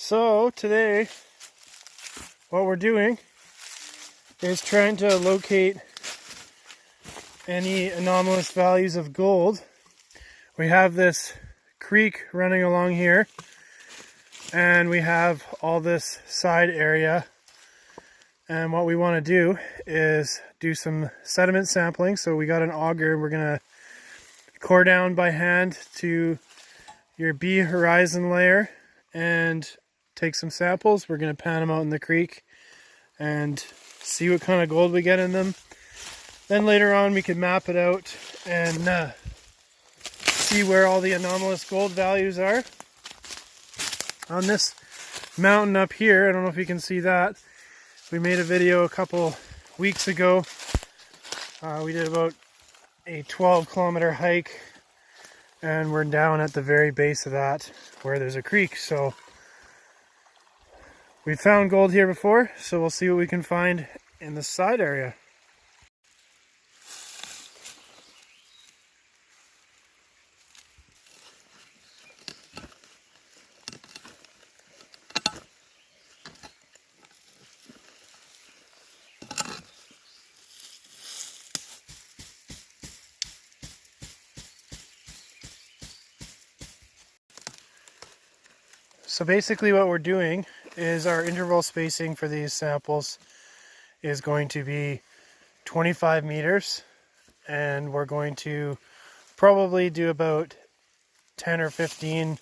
So today what we're doing is trying to locate any anomalous values of gold. We have this creek running along here and we have all this side area, and what we want to do is do some sediment sampling. So we got an auger, we're going to core down by hand to your B horizon layer and take some samples. We're going to pan them out in the creek and see what kind of gold we get in them. Then later on we can map it out and see where all the anomalous gold values are. On this mountain up here, I don't know if you can see that, we made a video a couple weeks ago. We did about a 12-kilometer hike and we're down at the very base of that where there's a creek. So we found gold here before, so we'll see what we can find in the side area. So basically what we're doing is our interval spacing for these samples is going to be 25 meters, and we're going to probably do about 10 or 15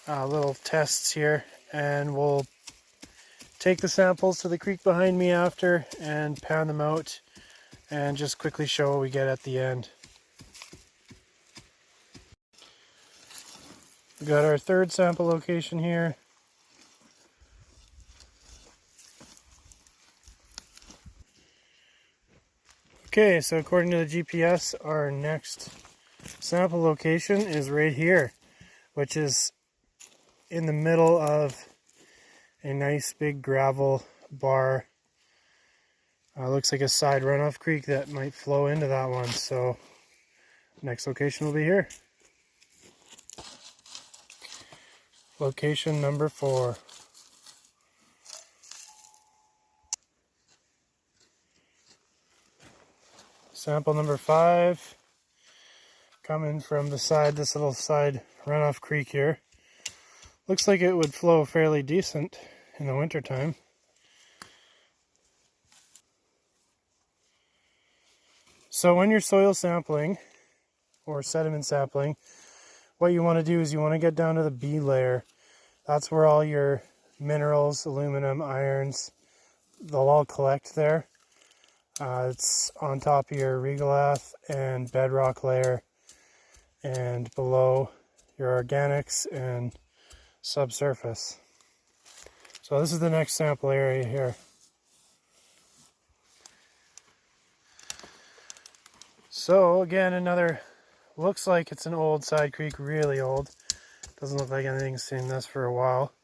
little tests here, and we'll take the samples to the creek behind me after and pan them out and just quickly show what we get at the end. We got our third sample location here. Okay, so according to the GPS, our next sample location is right here, which is in the middle of a nice big gravel bar. Looks like a side runoff creek that might flow into that one. So next location will be here. Location number 4. Sample number 5, coming from the side, this little side runoff creek here. Looks like it would flow fairly decent in the wintertime. So when you're soil sampling or sediment sampling, what you want to do is you want to get down to the B layer. That's where all your minerals, aluminum, irons, they'll all collect there. It's on top of your regolith and bedrock layer, and below your organics and subsurface. So this is the next sample area here. So again, another, looks like it's an old side creek, really old. Doesn't look like anything's seen this for a while.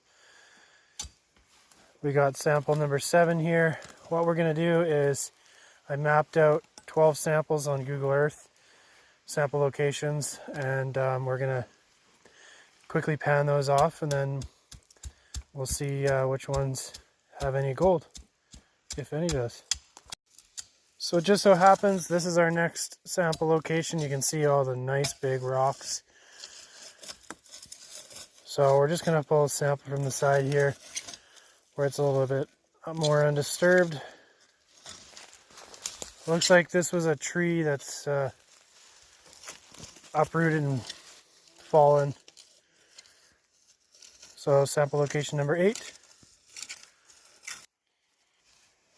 We got sample number 7 here. What we're going to do is I mapped out 12 samples on Google Earth, sample locations, and we're going to quickly pan those off, and then we'll see which ones have any gold, if any does. So it just so happens this is our next sample location. You can see all the nice big rocks. So we're just going to pull a sample from the side here where it's a little bit more undisturbed. Looks like this was a tree that's uprooted and fallen. So sample location number 8.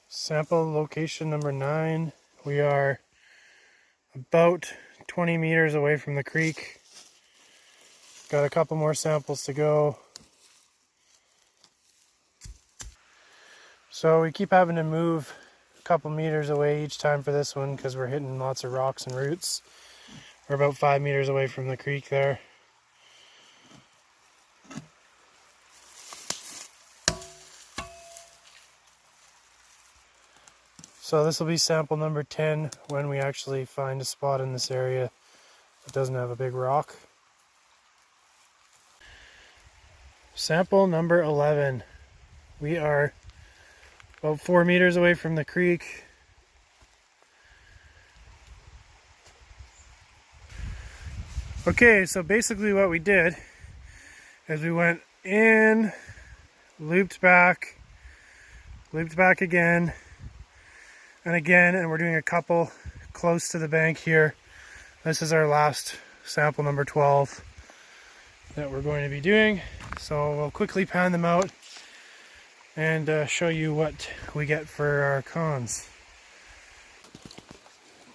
Sample location number 9. We are about 20 meters away from the creek. Got a couple more samples to go. So we keep having to move a couple meters away each time for this one because we're hitting lots of rocks and roots. We're about 5 meters away from the creek there. So this will be sample number 10 when we actually find a spot in this area that doesn't have a big rock. Sample number 11. We are about 4 meters away from the creek. Okay, so basically what we did is we went in, looped back again, and we're doing a couple close to the bank here. This is our last sample number 12 that we're going to be doing. So we'll quickly pan them out and show you what we get for our cons.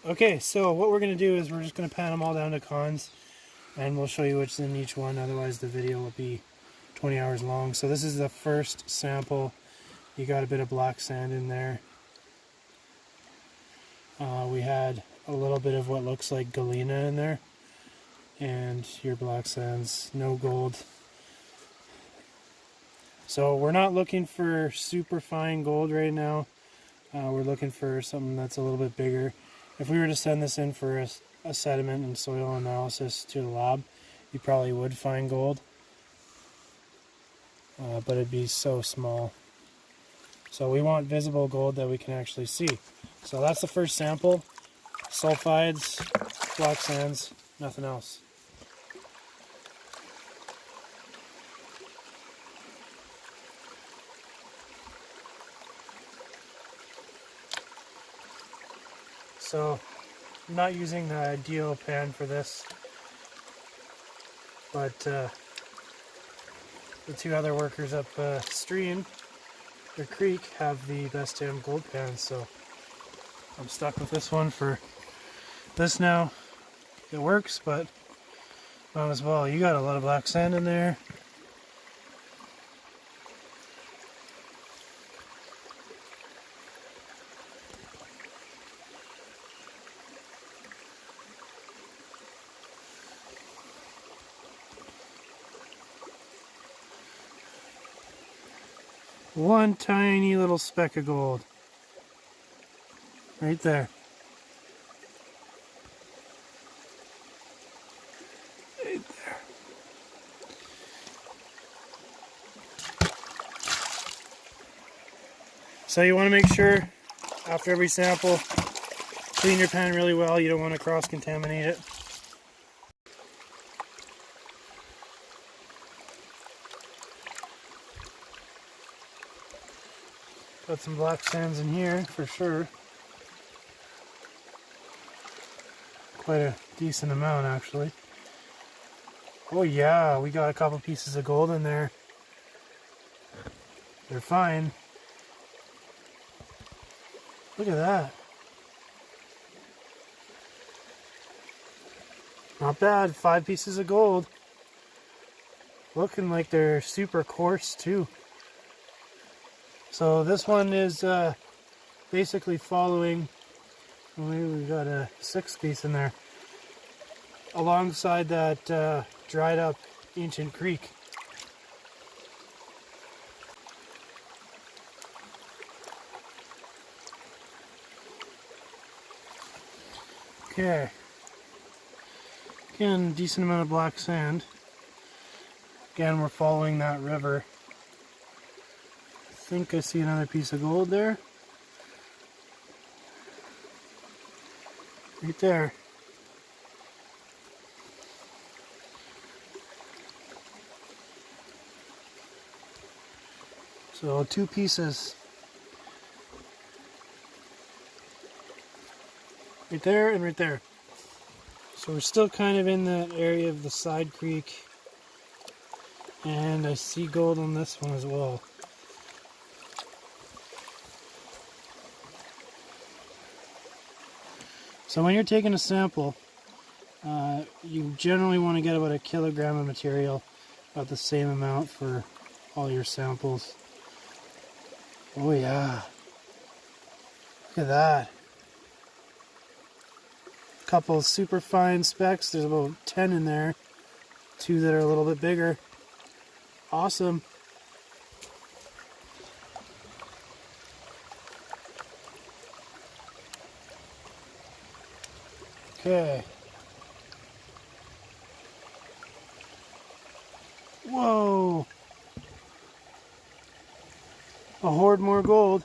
Okay, so what we're going to do is we're just going to pan them all down to cons, and we'll show you what's in each one, otherwise the video will be 20 hours long. So this is the first sample. You got a bit of black sand in there. We had a little bit of what looks like galena in there, and your black sands, no gold. So we're not looking for super fine gold right now. We're looking for something that's a little bit bigger. If we were to send this in for a sediment and soil analysis to the lab, you probably would find gold, but it'd be so small. So we want visible gold that we can actually see. So that's the first sample. Sulfides, black sands, nothing else. So I'm not using the ideal pan for this, but the two other workers up stream, the creek, have the best damn gold pans, so I'm stuck with this one for this now. It works, but might as well. You got a lot of black sand in there. One tiny little speck of gold. Right there. Right there. So you want to make sure after every sample, clean your pan really well. You don't want to cross-contaminate it. Got some black sands in here for sure. Quite a decent amount actually. Oh yeah, we got a couple pieces of gold in there. They're fine. Look at that. Not bad, 5 pieces of gold. Looking like they're super coarse too. So this one is basically following, we got a 6th piece in there, alongside that dried up ancient creek. Okay. Again, decent amount of black sand. Again, we're following that river. I think I see another piece of gold there. Right there. So 2 pieces. Right there and right there. So we're still kind of in that area of the side creek. And I see gold on this one as well. So when you're taking a sample, you generally want to get about 1 kilogram of material, about the same amount for all your samples. Oh yeah, look at that. A couple of super fine specks, there's about 10 in there, 2 that are a little bit bigger. Awesome. Okay. Whoa. I'll hoard more gold.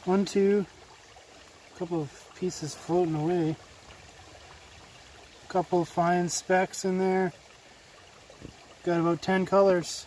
One, two, a couple of pieces floating away. A couple of fine specks in there. Got about 10 colors.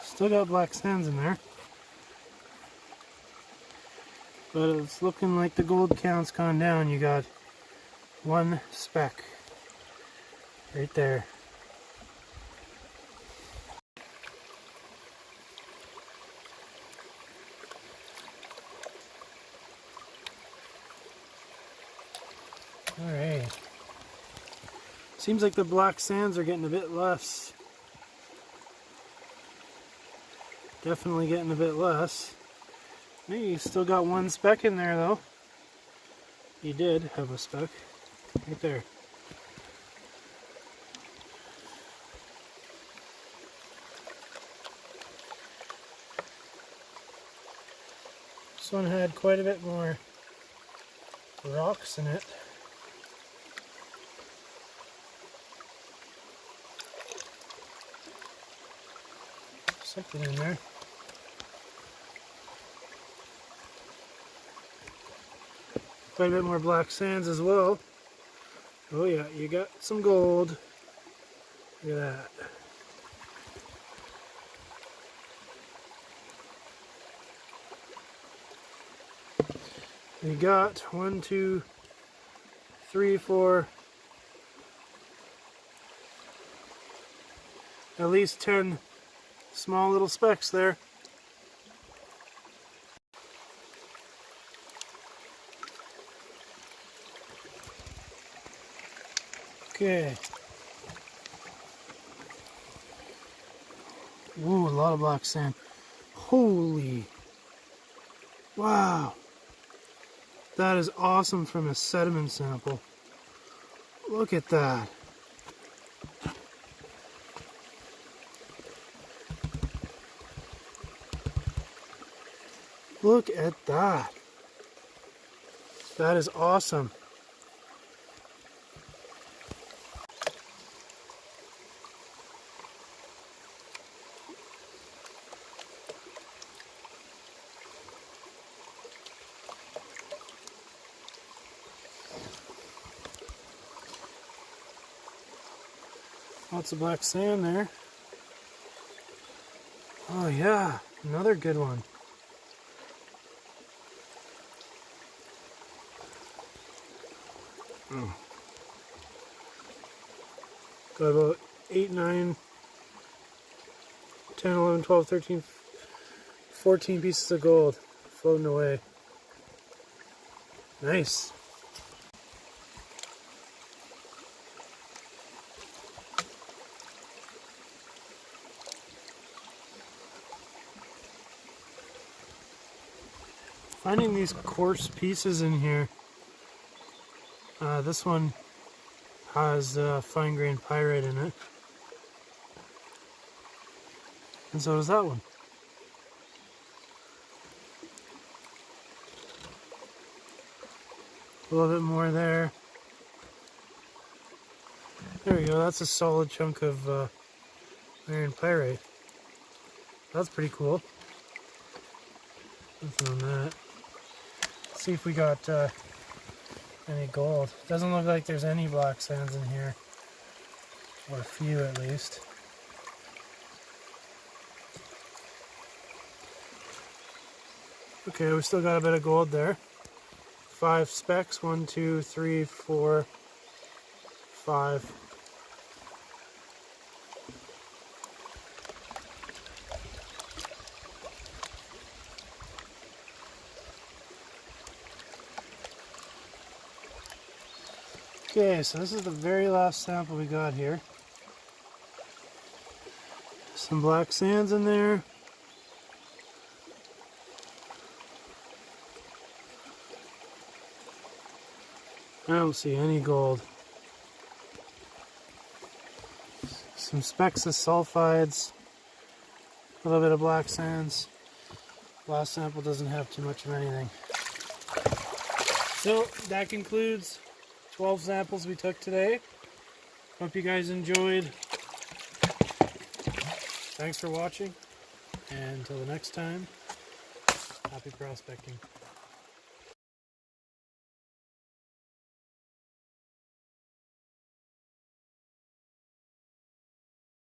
Still got black sands in there. But it's looking like the gold count's gone down. You got one speck right there. Alright. Seems like the black sands are getting a bit less. Definitely getting a bit less. Hey, you still got one speck in there though. You did have a speck. Right there. This one had quite a bit more rocks in it. Something in there. Quite a bit more black sands as well. Oh yeah, you got some gold. Look at that. We got 1, 2, 3, 4, at least 10 small little specks there. Okay. Ooh, a lot of black sand. Holy. Wow. That is awesome from a sediment sample. Look at that. Look at that. That is awesome. Lots of black sand there. Oh yeah, another good one. Oh. Got about 8, 9, 10, 11, 12, 13, 14 pieces of gold floating away. Nice. Finding these coarse pieces in here. This one has fine grained pyrite in it. And so does that one. A little bit more there. There we go, that's a solid chunk of iron pyrite. That's pretty cool. Nothing on that. Let's see if we got any gold. Doesn't look like there's any black sands in here. Or a few at least. Okay, we still got a bit of gold there. 5 specks. 1, 2, 3, 4, 5. Okay, so this is the very last sample we got here. Some black sands in there. I don't see any gold. Some specks of sulfides, a little bit of black sands. Last sample doesn't have too much of anything. So that concludes 12 samples we took today. Hope you guys enjoyed. Thanks for watching, and until the next time, happy prospecting.